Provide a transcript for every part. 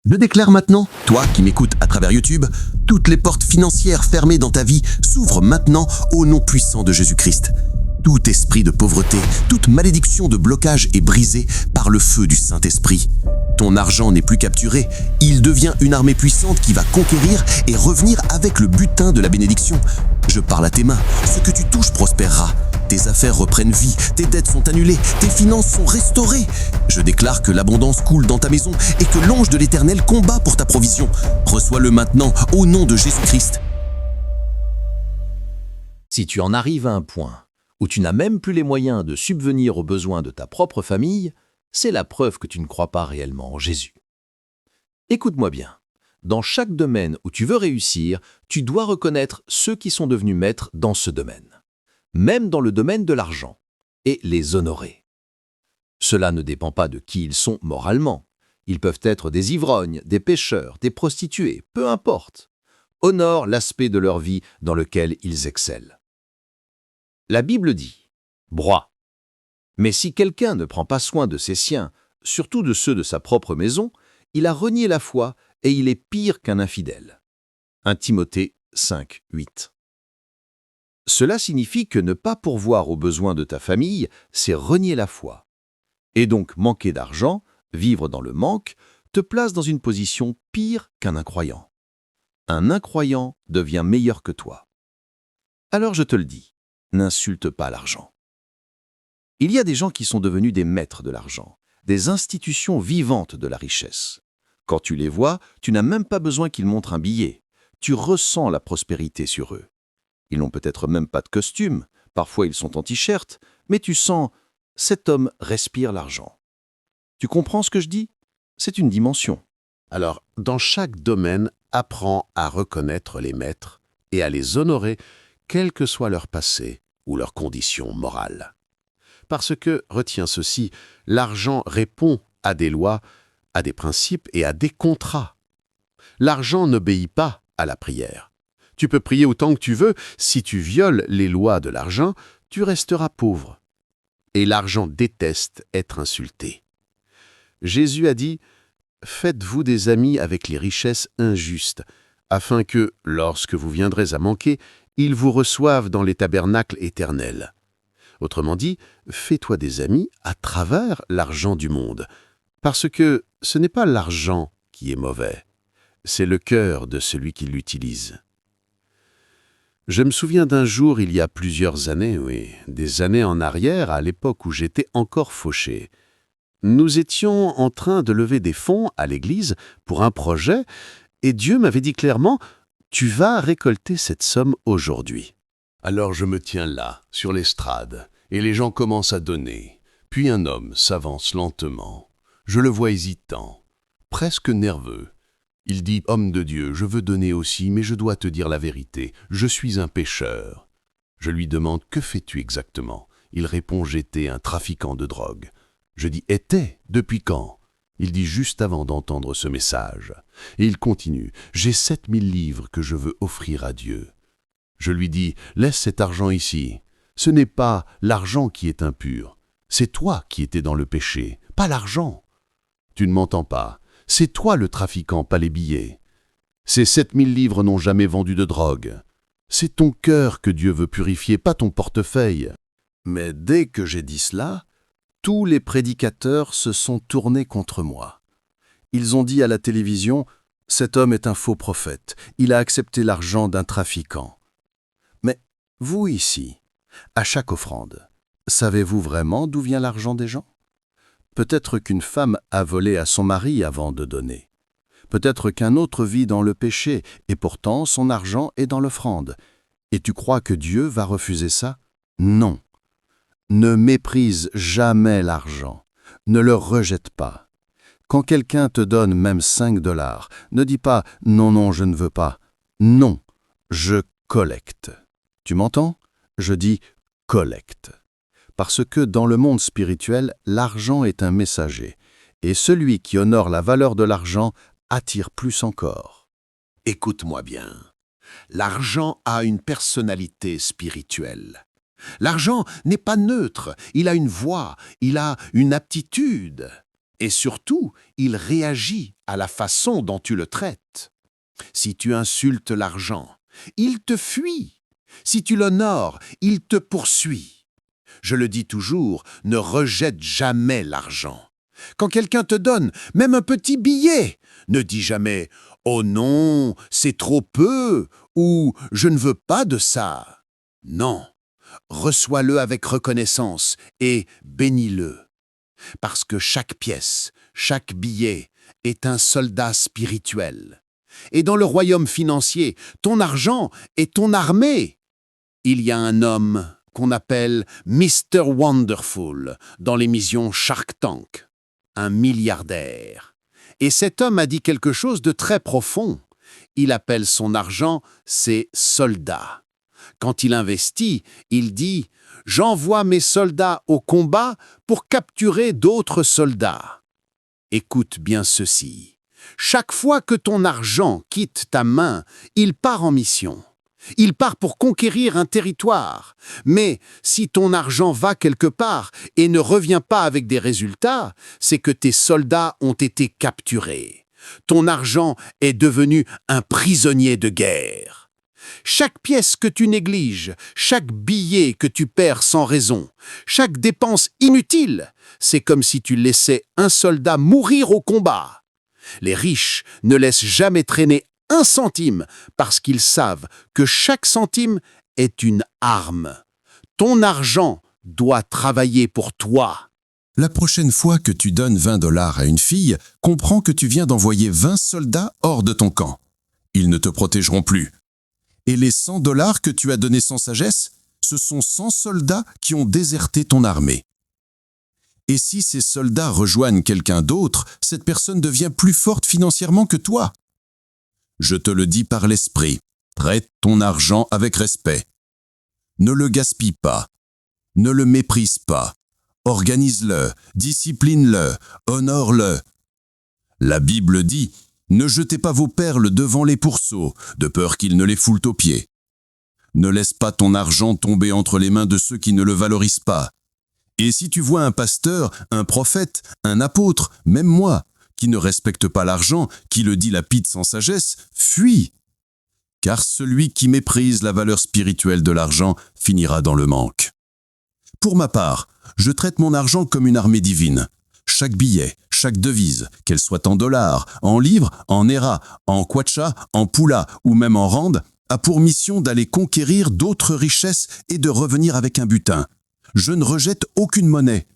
Je déclare maintenant, toi qui m'écoutes à travers YouTube, toutes les portes financières fermées dans ta vie s'ouvrent maintenant au nom puissant de Jésus-Christ. Tout esprit de pauvreté, toute malédiction de blocage est brisée par le feu du Saint-Esprit. Ton argent n'est plus capturé, il devient une armée puissante qui va conquérir et revenir avec le butin de la bénédiction. Je parle à tes mains, ce que tu touches prospérera. Tes affaires reprennent vie, tes dettes sont annulées, tes finances sont restaurées. Je déclare que l'abondance coule dans ta maison et que l'ange de l'Éternel combat pour ta provision. Reçois-le maintenant au nom de Jésus-Christ. Si tu en arrives à un point où tu n'as même plus les moyens de subvenir aux besoins de ta propre famille, c'est la preuve que tu ne crois pas réellement en Jésus. Écoute-moi bien. Dans chaque domaine où tu veux réussir, tu dois reconnaître ceux qui sont devenus maîtres dans ce domaine. Même dans le domaine de l'argent, et les honorer. Cela ne dépend pas de qui ils sont moralement. Ils peuvent être des ivrognes, des pêcheurs, des prostituées, peu importe. Honore l'aspect de leur vie dans lequel ils excellent. La Bible dit « broie ». Mais si quelqu'un ne prend pas soin de ses siens, surtout de ceux de sa propre maison, il a renié la foi et il est pire qu'un infidèle. 1 Timothée 5, 8. Cela signifie que ne pas pourvoir aux besoins de ta famille, c'est renier la foi. Et donc manquer d'argent, vivre dans le manque, te place dans une position pire qu'un incroyant. Un incroyant devient meilleur que toi. Alors je te le dis, n'insulte pas l'argent. Il y a des gens qui sont devenus des maîtres de l'argent, des institutions vivantes de la richesse. Quand tu les vois, tu n'as même pas besoin qu'ils montrent un billet. Tu ressens la prospérité sur eux. Ils n'ont peut-être même pas de costume, parfois ils sont en t-shirt, mais tu sens, cet homme respire l'argent. Tu comprends ce que je dis? C'est une dimension. Alors, dans chaque domaine, apprends à reconnaître les maîtres et à les honorer, quel que soit leur passé ou leur condition morale. Parce que, retiens ceci, l'argent répond à des lois, à des principes et à des contrats. L'argent n'obéit pas à la prière. Tu peux prier autant que tu veux, si tu violes les lois de l'argent, tu resteras pauvre. Et l'argent déteste être insulté. Jésus a dit « Faites-vous des amis avec les richesses injustes, afin que, lorsque vous viendrez à manquer, ils vous reçoivent dans les tabernacles éternels. » Autrement dit, fais-toi des amis à travers l'argent du monde, parce que ce n'est pas l'argent qui est mauvais, c'est le cœur de celui qui l'utilise. Je me souviens d'un jour, il y a plusieurs années, oui, des années en arrière, à l'époque où j'étais encore fauché. Nous étions en train de lever des fonds à l'église pour un projet, et Dieu m'avait dit clairement « Tu vas récolter cette somme aujourd'hui ». Alors je me tiens là, sur l'estrade, et les gens commencent à donner. Puis un homme s'avance lentement. Je le vois hésitant, presque nerveux. Il dit « Homme de Dieu, je veux donner aussi, mais je dois te dire la vérité. Je suis un pécheur. » Je lui demande « Que fais-tu exactement ?» Il répond « J'étais un trafiquant de drogue. » Je dis « Était? Depuis quand ?» Il dit « Juste avant d'entendre ce message. » Et il continue « J'ai 7000 livres que je veux offrir à Dieu. » Je lui dis « Laisse cet argent ici. Ce n'est pas l'argent qui est impur. C'est toi qui étais dans le péché, pas l'argent. Tu ne m'entends pas. C'est toi le trafiquant, pas les billets. Ces 7000 livres n'ont jamais vendu de drogue. C'est ton cœur que Dieu veut purifier, pas ton portefeuille. » Mais dès que j'ai dit cela, tous les prédicateurs se sont tournés contre moi. Ils ont dit à la télévision « Cet homme est un faux prophète, il a accepté l'argent d'un trafiquant. » Mais vous ici, à chaque offrande, savez-vous vraiment d'où vient l'argent des gens? Peut-être qu'une femme a volé à son mari avant de donner. Peut-être qu'un autre vit dans le péché et pourtant son argent est dans l'offrande. Et tu crois que Dieu va refuser ça? Non. Ne méprise jamais l'argent. Ne le rejette pas. Quand quelqu'un te donne même 5 $, ne dis pas « Non, non, je ne veux pas ». Non, je collecte. Tu m'entends? Je dis « collecte ». Parce que dans le monde spirituel, l'argent est un messager, et celui qui honore la valeur de l'argent attire plus encore. Écoute-moi bien. L'argent a une personnalité spirituelle. L'argent n'est pas neutre, il a une voix, il a une aptitude. Et surtout, il réagit à la façon dont tu le traites. Si tu insultes l'argent, il te fuit. Si tu l'honores, il te poursuit. Je le dis toujours, ne rejette jamais l'argent. Quand quelqu'un te donne même un petit billet, ne dis jamais « Oh non, c'est trop peu » ou « Je ne veux pas de ça ». Non, reçois-le avec reconnaissance et bénis-le. Parce que chaque pièce, chaque billet est un soldat spirituel. Et dans le royaume financier, ton argent est ton armée. Il y a un homme qu'on appelle Mr. Wonderful dans l'émission Shark Tank, un milliardaire. Et cet homme a dit quelque chose de très profond. Il appelle son argent ses soldats. Quand il investit, il dit « J'envoie mes soldats au combat pour capturer d'autres soldats. » Écoute bien ceci. Chaque fois que ton argent quitte ta main, il part en mission. Il part pour conquérir un territoire. Mais si ton argent va quelque part et ne revient pas avec des résultats, c'est que tes soldats ont été capturés. Ton argent est devenu un prisonnier de guerre. Chaque pièce que tu négliges, chaque billet que tu perds sans raison, chaque dépense inutile, c'est comme si tu laissais un soldat mourir au combat. Les riches ne laissent jamais traîner un centime parce qu'ils savent que chaque centime est une arme. Ton argent doit travailler pour toi. La prochaine fois que tu donnes 20 $ à une fille, comprends que tu viens d'envoyer 20 soldats hors de ton camp. Ils ne te protégeront plus. Et les 100 $ que tu as donnés sans sagesse, ce sont 100 soldats qui ont déserté ton armée. Et si ces soldats rejoignent quelqu'un d'autre, cette personne devient plus forte financièrement que toi. Je te le dis par l'esprit, traite ton argent avec respect. Ne le gaspille pas, ne le méprise pas, organise-le, discipline-le, honore-le. La Bible dit « Ne jetez pas vos perles devant les pourceaux, de peur qu'ils ne les foulent aux pieds. Ne laisse pas ton argent tomber entre les mains de ceux qui ne le valorisent pas. Et si tu vois un pasteur, un prophète, un apôtre, même moi, qui ne respecte pas l'argent, qui le dilapide sans sagesse, fuis. Car celui qui méprise la valeur spirituelle de l'argent finira dans le manque. Pour ma part, je traite mon argent comme une armée divine. Chaque billet, chaque devise, qu'elle soit en dollars, en livres, en eras, en kwacha, en pula ou même en rand, a pour mission d'aller conquérir d'autres richesses et de revenir avec un butin. Je ne rejette aucune monnaie,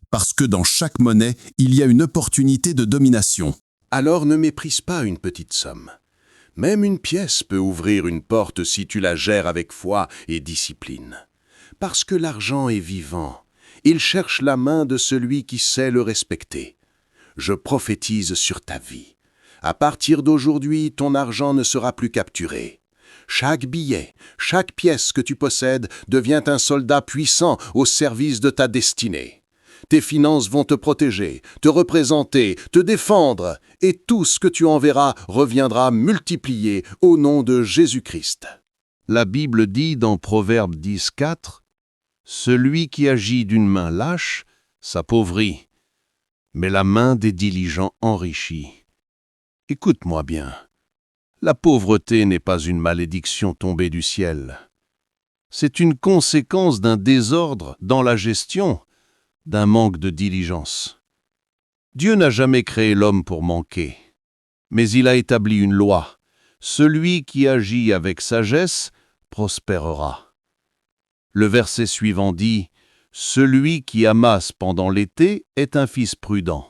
parce que dans chaque monnaie, il y a une opportunité de domination. Alors ne méprise pas une petite somme. Même une pièce peut ouvrir une porte si tu la gères avec foi et discipline. Parce que l'argent est vivant, il cherche la main de celui qui sait le respecter. Je prophétise sur ta vie. À partir d'aujourd'hui, ton argent ne sera plus capturé. Chaque billet, chaque pièce que tu possèdes devient un soldat puissant au service de ta destinée. Tes finances vont te protéger, te représenter, te défendre, et tout ce que tu enverras reviendra multiplié au nom de Jésus-Christ. La Bible dit dans Proverbe 10,4 « Celui qui agit d'une main lâche s'appauvrit, mais la main des diligents enrichit. » Écoute-moi bien. La pauvreté n'est pas une malédiction tombée du ciel. C'est une conséquence d'un désordre dans la gestion, d'un manque de diligence. Dieu n'a jamais créé l'homme pour manquer, mais il a établi une loi. Celui qui agit avec sagesse prospérera. Le verset suivant dit « Celui qui amasse pendant l'été est un fils prudent,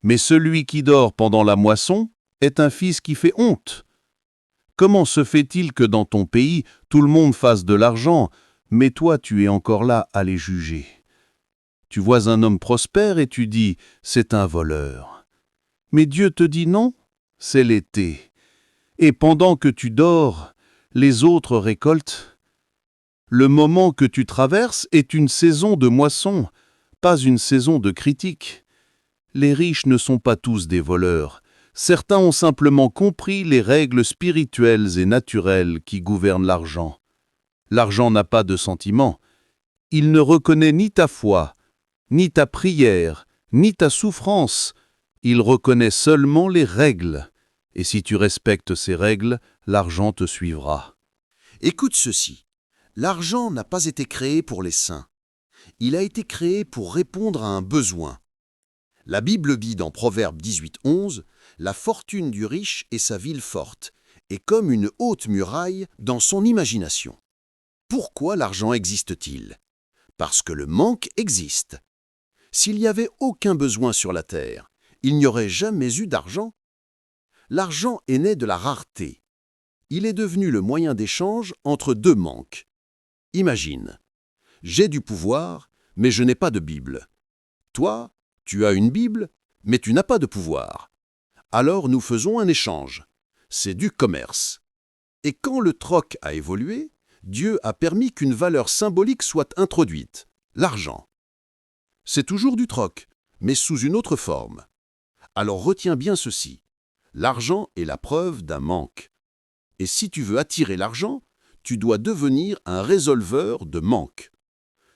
mais celui qui dort pendant la moisson est un fils qui fait honte. Comment se fait-il que dans ton pays, tout le monde fasse de l'argent, mais toi tu es encore là à les juger? Tu vois un homme prospère et tu dis « c'est un voleur ». Mais Dieu te dit non, c'est l'été. Et pendant que tu dors, les autres récoltent. Le moment que tu traverses est une saison de moisson, pas une saison de critique. Les riches ne sont pas tous des voleurs. Certains ont simplement compris les règles spirituelles et naturelles qui gouvernent l'argent. L'argent n'a pas de sentiment. Il ne reconnaît ni ta foi, ni ta prière, ni ta souffrance. Il reconnaît seulement les règles. Et si tu respectes ces règles, l'argent te suivra. Écoute ceci. L'argent n'a pas été créé pour les saints. Il a été créé pour répondre à un besoin. La Bible dit dans Proverbe 18:11, « La fortune du riche est sa ville forte, et comme une haute muraille dans son imagination. » Pourquoi l'argent existe-t-il? Parce que le manque existe. S'il n'y avait aucun besoin sur la terre, il n'y aurait jamais eu d'argent. L'argent est né de la rareté. Il est devenu le moyen d'échange entre deux manques. Imagine, j'ai du pouvoir, mais je n'ai pas de Bible. Toi, tu as une Bible, mais tu n'as pas de pouvoir. Alors nous faisons un échange. C'est du commerce. Et quand le troc a évolué, Dieu a permis qu'une valeur symbolique soit introduite, l'argent. C'est toujours du troc, mais sous une autre forme. Alors retiens bien ceci. L'argent est la preuve d'un manque. Et si tu veux attirer l'argent, tu dois devenir un résolveur de manque.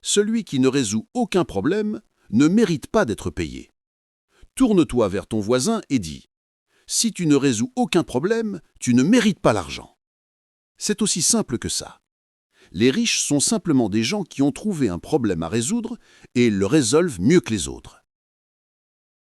Celui qui ne résout aucun problème ne mérite pas d'être payé. Tourne-toi vers ton voisin et dis « Si tu ne résous aucun problème, tu ne mérites pas l'argent. » C'est aussi simple que ça. Les riches sont simplement des gens qui ont trouvé un problème à résoudre et le résolvent mieux que les autres.